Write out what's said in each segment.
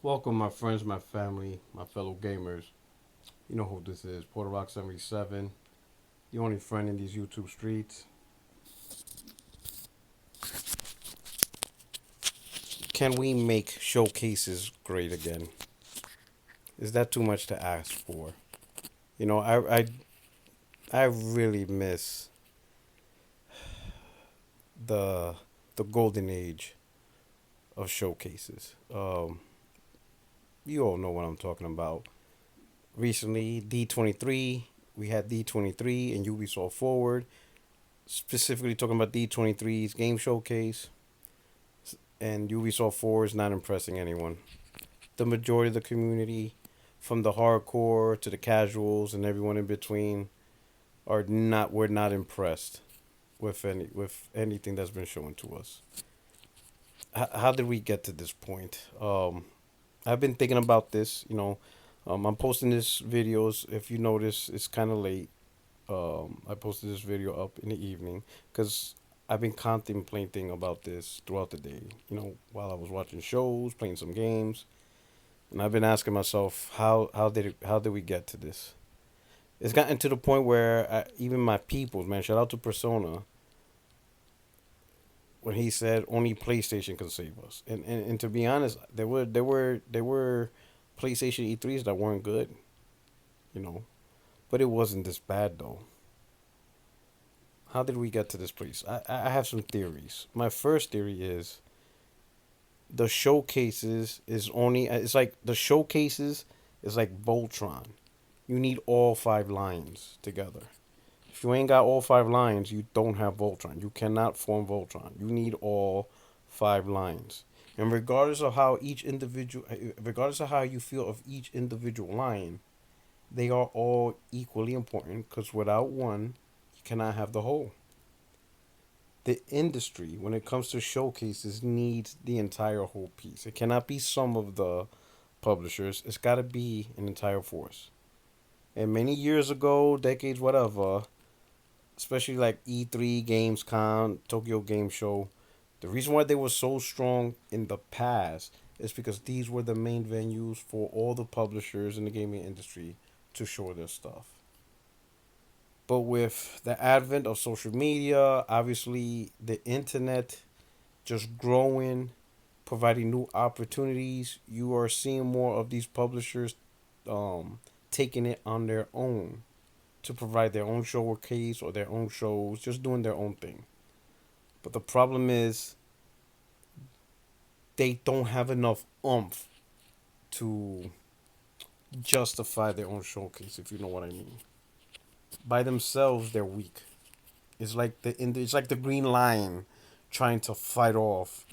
Welcome, my friends, my family, my fellow gamers. You know who this is, Puerto77, the only friend in these YouTube streets. Can we make showcases great again? Is that too much to ask for? You know, I really miss the the golden age of showcases. You all know what I'm talking about. Recently, D23, we had D23 and Ubisoft Forward, specifically talking about D23's game showcase, and Ubisoft 4 is not impressing anyone. The majority of the community, from the hardcore to the casuals and everyone in between, we're not impressed with anything that's been shown to us. How did we get to this point? I've been thinking about this. I'm posting this videos. If you notice, it's kind of late. I posted this video up in the evening because I've been contemplating about this throughout the day. While I was watching shows, playing some games, and I've been asking myself, how did we get to this? It's gotten to the point where even my peoples, man, shout out to Persona, when he said only PlayStation can save us. And to be honest, there were PlayStation E3s that weren't good, you know, but it wasn't this bad though. How did we get to this place? I have some theories. My first theory is the showcases is only it's like the showcases is like Voltron. You need all five lines together. If you ain't got all five lines, you don't have Voltron. You cannot form Voltron. You need all five lines. And regardless of how you feel of each individual line, they are all equally important because without one, you cannot have the whole. The industry, when it comes to showcases, needs the entire whole piece. It cannot be some of the publishers. It's got to be an entire force. And many years ago, decades, whatever, especially like E3, Gamescom, Tokyo Game Show, the reason why they were so strong in the past is because these were the main venues for all the publishers in the gaming industry to show their stuff. But with the advent of social media, obviously the internet just growing, providing new opportunities, you are seeing more of these publishers taking it on their own to provide their own showcase or their own shows, just doing their own thing. But the problem is they don't have enough oomph to justify their own showcase, if you know what I mean. By themselves, they're weak. It's like the Green Lion trying to fight off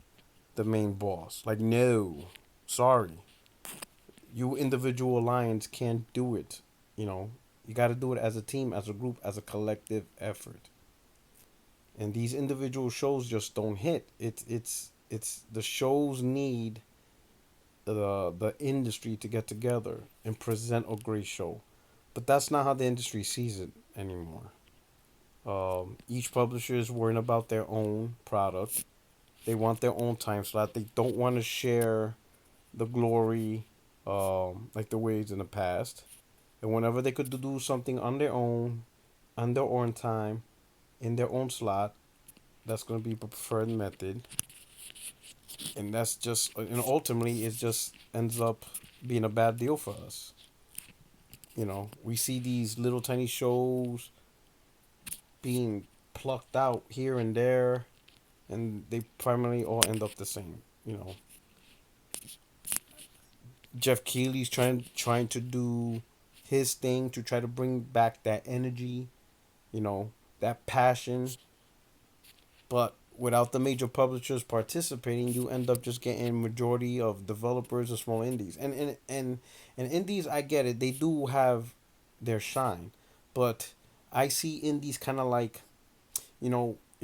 the main boss. Like, no, sorry, you individual lions can't do it. You know, you got to do it as a team, as a group, as a collective effort. And these individual shows just don't hit. It's the shows need the industry to get together and present a great show, but that's not how the industry sees it anymore. Each publisher is worrying about their own product. They want their own time slot. They don't want to share the glory, like the ways in the past. And whenever they could do something on their own, on their own time, in their own slot, that's going to be the preferred method. And ultimately, it just ends up being a bad deal for us. We see these little tiny shows being plucked out here and there, and they primarily all end up the same. Jeff Keighley's trying to do his thing to try to bring back that energy, you know, that passion, but without the major publishers participating, you end up just getting majority of developers and small indies. And indies, I get it, they do have their shine, but I see indies kind of like,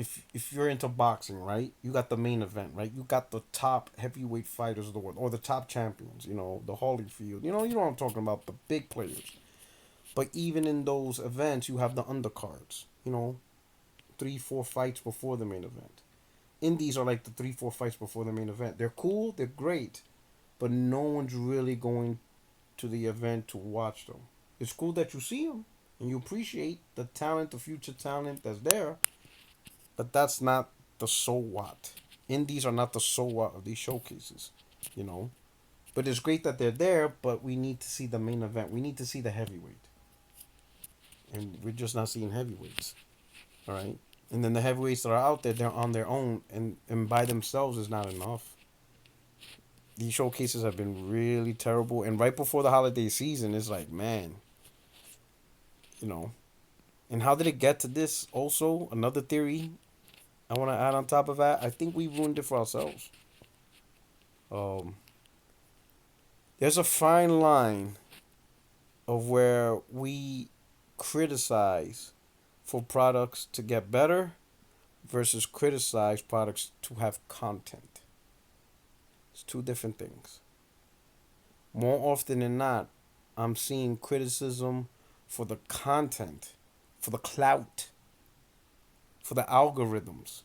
if you're into boxing, right? You got the main event, right? You got the top heavyweight fighters of the world, or the top champions. The Holyfield. You know what I'm talking about, the big players. But even in those events, you have the undercards. 3, 4 fights before the main event. Indies are like the 3, 4 fights before the main event. They're cool. They're great. but no one's really going to the event to watch them. It's cool that you see them and you appreciate the talent, the future talent that's there, but that's not the so what. Indies are not the so what of these showcases, you know. But it's great that they're there, but we need to see the main event. We need to see the heavyweight, and we're just not seeing heavyweights. All right, and then the heavyweights that are out there, they're on their own, and by themselves is not enough. These showcases have been really terrible, and right before the holiday season, it's like, man, you know. And how did it get to this? Also, another theory I want to add on top of that. I think we ruined it for ourselves. Um, there's a fine line of where we criticize for products to get better versus criticize products to have content. It's two different things. More often than not, I'm seeing criticism for the content, for the clout, for the algorithms,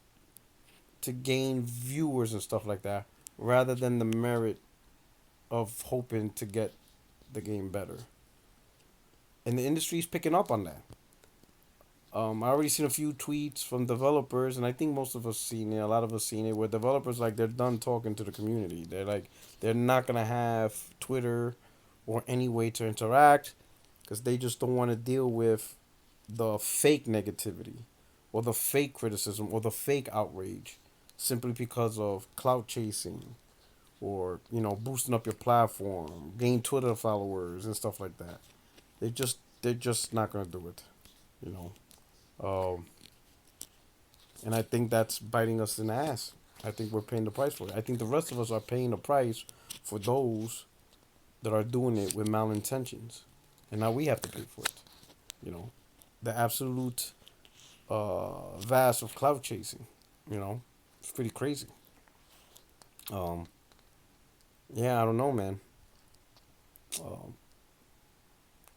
to gain viewers and stuff like that, rather than the merit of hoping to get the game better. And the industry's picking up on that. I already seen a few tweets from developers, and I think most of us seen it. A lot of us seen it, where developers like they're done talking to the community. They're like they're not gonna have Twitter or any way to interact because they just don't want to deal with the fake negativity or the fake criticism or the fake outrage simply because of clout chasing or boosting up your platform, gain Twitter followers and stuff like that. They're just not gonna do it, you know. Um, and I think that's biting us in the ass. I think we're paying the price for it. I think the rest of us are paying the price for those that are doing it with malintentions, and now we have to pay for it. You know, the absolute vast of cloud chasing. You know, it's pretty crazy. Um, yeah, I don't know, man. Um,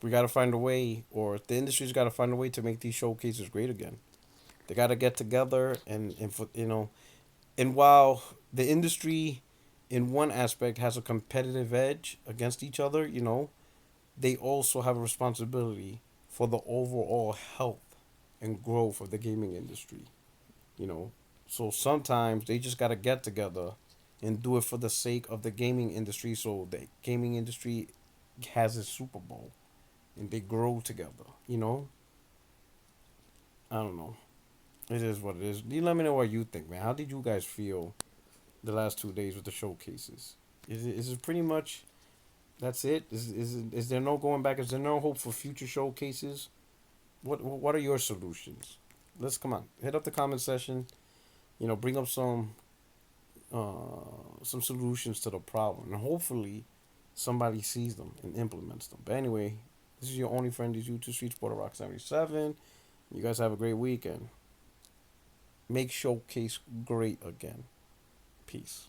we got to find a way, or the industry's got to find a way to make these showcases great again. They got to get together and for, and while the industry in one aspect has a competitive edge against each other, they also have a responsibility for the overall health and growth of the gaming industry, you know. So sometimes they just got to get together and do it for the sake of the gaming industry so the gaming industry has a Super Bowl and they grow together, you know? I don't know. It is what it is. You let me know what you think, man. How did you guys feel the last 2 days with the showcases? Is it pretty much that's it? Is there no going back? Is there no hope for future showcases? What are your solutions? Let's come on. Hit up the comment section. Bring up some solutions to the problem, and hopefully somebody sees them and implements them. But anyway, this is your only friend, is YouTube Street Sporter Rock 77. You guys have a great weekend. Make Showcase great again. Peace.